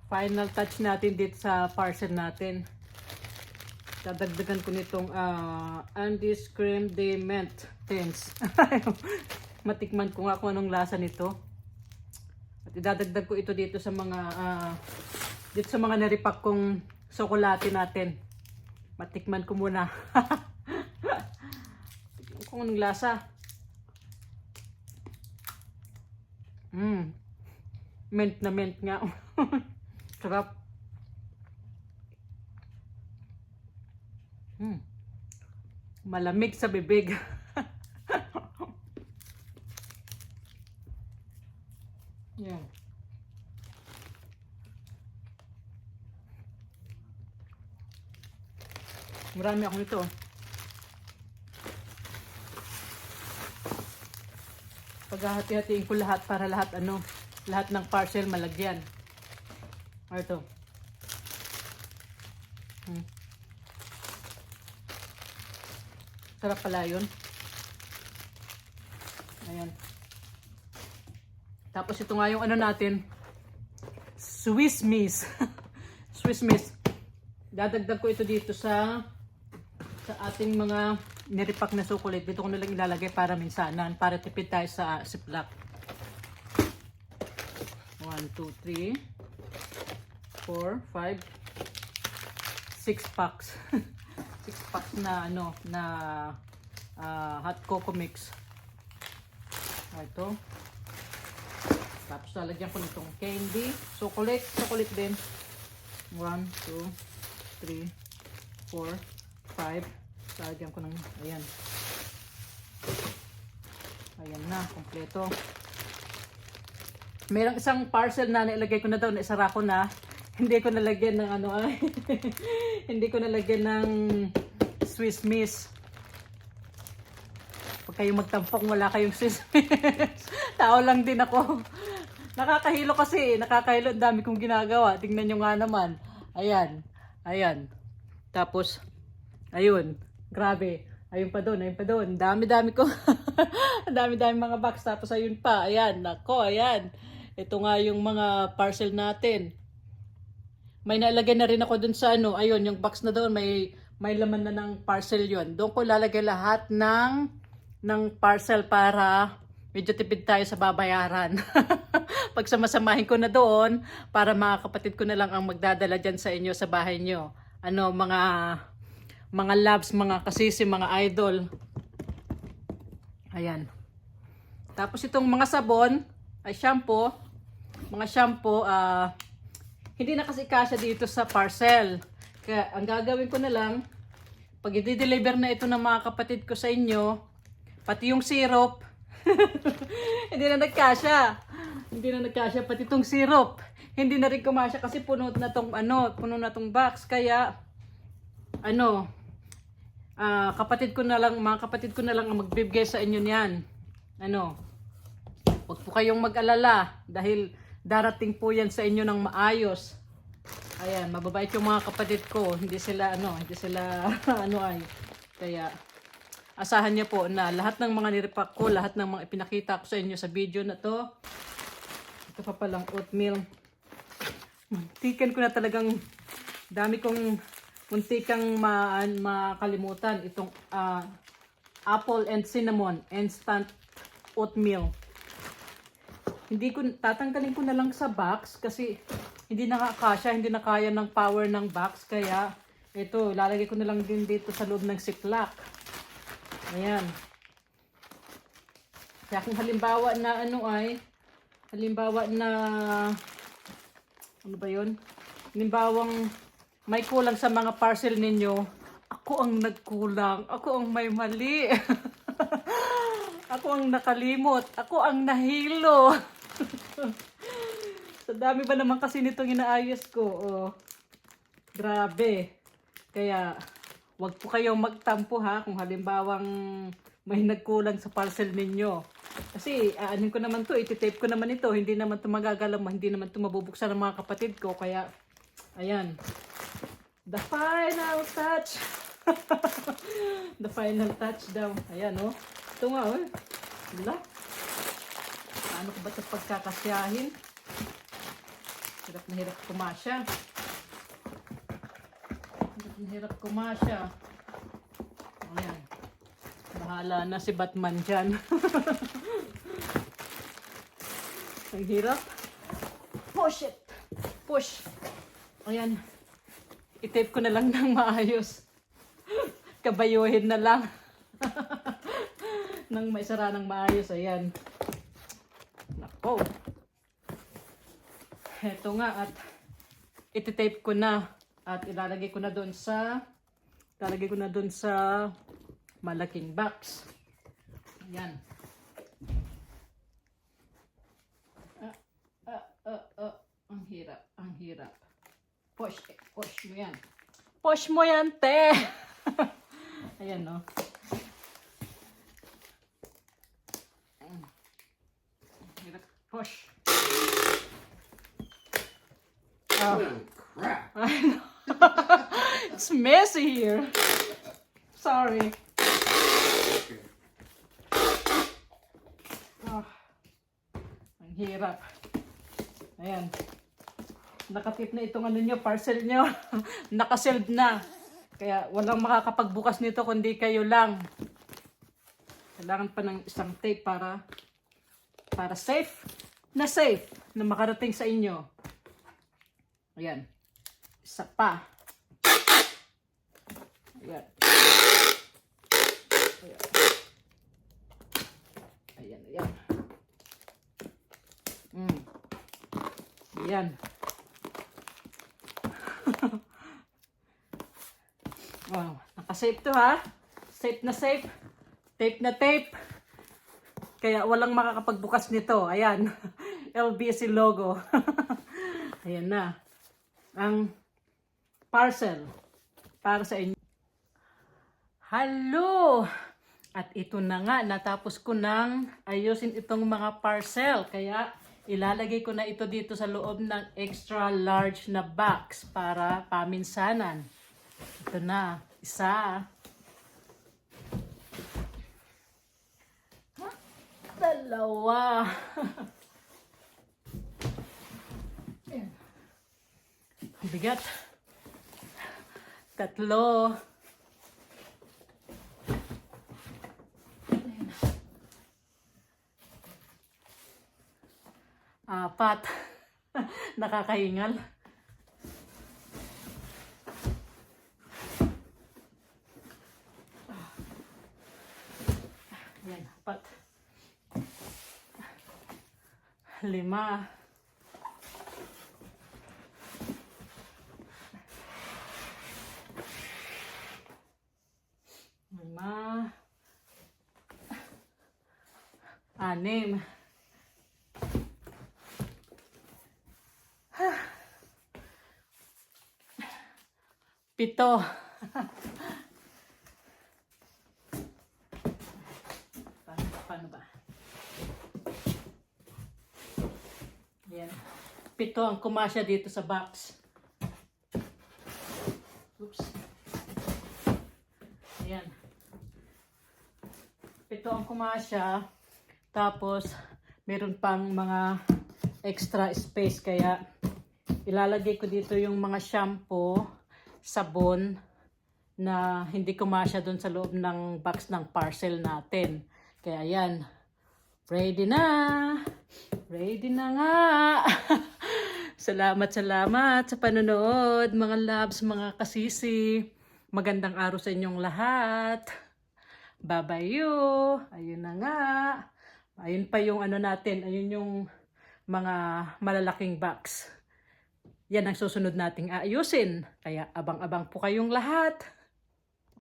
Final touch natin dito sa parcel natin. Dadagdagan ko nitong Andes Cream de Mint Thins. Matikman ko nga kung anong lasa nito. At idadagdag ko ito dito sa mga naripak kong tsokolate natin. Matikman ko muna. Kung anong lasa. Mint na mint nga. Sarap. Malamig sa bibig. Yan. Marami ako nito. Paghahati-hatiin ko lahat para lahat ng parcel malagyan. O ito. Sarap pala yun. Ayan. Tapos ito nga yung natin. Swiss Miss. Swiss Miss. Dadagdag ko ito dito sa ating mga niripak na chocolate. Dito ko na lang ilalagay para minsanan. Para tipid tayo sa Ziploc. 1, 2, 3, 4, 5, 6 packs. 6 packs na hot cocoa mix. Ito. Tapos lalagyan ko nitong candy, chocolate din. 1, 2, 3, 4, 5. Lalagyan ko ng ayan. Ayan na, kompleto. Mayroong isang parcel na nailagay ko na daw, naisara ko na. Hindi ko nalagyan ng hindi ko nalagyan ng Swiss Miss. Pag kayo magtampok, wala kayong Swiss Miss. Tao lang din ako. Nakakahilo kasi, nakakahilo. Ang dami kong ginagawa. Tingnan nyo nga naman. Ayan. Ayan. Tapos, ayun. Grabe. Ayun pa doon. Dami-dami ko. Ang dami-dami mga box. Tapos ayun pa. Ayan. Nako, ayan. Ito nga yung mga parcel natin. May nalagay na rin ako dun sa ayun, yung box na doon, may laman na ng parcel yun. Doon ko lalagay lahat ng parcel para medyo tipid tayo sa babayaran. Pag samasamahin ko na doon, para mga kapatid ko na lang ang magdadala dyan sa inyo, sa bahay nyo. Mga loves, mga kasisi, mga idol. Ayan. Tapos itong mga sabon, ay shampoo, hindi na kasi kasya dito sa parcel. Kaya ang gagawin ko na lang, pag i-deliver na ito ng mga kapatid ko sa inyo, pati yung syrup, hindi na nagkasya pati itong syrup. Hindi na rin kumasya kasi puno na tong box. Kaya kapatid ko na lang, mga kapatid ko na lang ang magbibigay sa inyo niyan. Huwag po kayong mag-alala dahil darating po yan sa inyo ng maayos. Ayan, mababait yung mga kapatid ko. Hindi sila Kaya, asahan niyo po na lahat ng mga niripak ko, lahat ng mga ipinakita ko sa inyo sa video na to. Ito pa palang oatmeal. Tikan ko na talagang, dami kong muntikang makalimutan. Itong apple and cinnamon instant oatmeal. Tatanggalin ko na lang sa box kasi hindi nakakasya, hindi na kaya ng power ng box. Kaya ito, lalagay ko na lang din dito sa loob ng Ziploc. Ayan. Kaya kung halimbawa na halimbawang may kulang sa mga parcel ninyo, ako ang nagkulang, ako ang may mali. Ako ang nakalimot, ako ang nahilo. Sa dami ba naman kasi nitong inaayos ko. Oh. Grabe. Kaya, wag po kayong magtampo ha kung halimbawang may nagkulang sa parcel ninyo. Kasi, aanin ko naman to, ititape ko naman ito. Hindi naman ito magagalaw, hindi naman ito mabubuksan ng mga kapatid ko. Kaya, ayan. The final touch. The final touch daw. Ayan, oh. Ito nga, oh. Wala. Paano ko ba ito pagkakasyahin? Hirap na hirap kumasya. Hirap na hirap kumasya. Ayan. Bahala na si Batman dyan. Ang hirap. Push it. Push. Ayan. I-tape ko na lang ng maayos. Kabayuhin na lang. Nang maisara ng maayos. Ayan. Nako. Heto nga at iti-tape ko na at ilalagay ko na doon sa malaking box. Ayan. Ang hirap, ang hirap. Push mo yan. Push mo yan, te! Ayan, no? Hirap. Push. Oh, Crap. I know. It's messy here. Sorry. Oh, ang hirap. Ayan. Nakatip na itong ano nyo, parcel nyo. Nakasealed na. Kaya walang makakapagbukas nito kundi kayo lang. Kailangan pa ng isang tape para safe na makarating sa inyo. Ayan. Isa pa. Ayan. Ayan. Ayan. Ayan. Wow, naka-safe to ha. Safe na safe. Tape na tape. Kaya walang makakapagbukas nito. Ayan. LBC logo. Ayan na. Ang parcel para sa inyo. Hello! At ito na nga, natapos ko nang ayusin itong mga parcel. Kaya ilalagay ko na ito dito sa loob ng extra large na box para paminsanan. Ito na, isa. Dalawa. Ayan. Bigat. Tatlo. Ayan. Apat. Nakakahingal. Ayan, apat. 5. 5. 6. 7. Paano ba? Ayan. 7 ang kumasya dito sa box. Oops. Ayan. 7 ang kumasya. Tapos, meron pang mga extra space. Kaya, ilalagay ko dito yung mga shampoo, sabon, na hindi kumasya doon sa loob ng box ng parcel natin. Kaya yan, ready na! Ready na nga! Salamat sa panonood, mga loves, mga kasisi. Magandang araw sa inyong lahat. Babayo! Ayun na nga. Ayun pa yung ano natin, ayun yung mga malalaking box. Yan ang susunod nating ayusin. Kaya abang-abang po kayong lahat.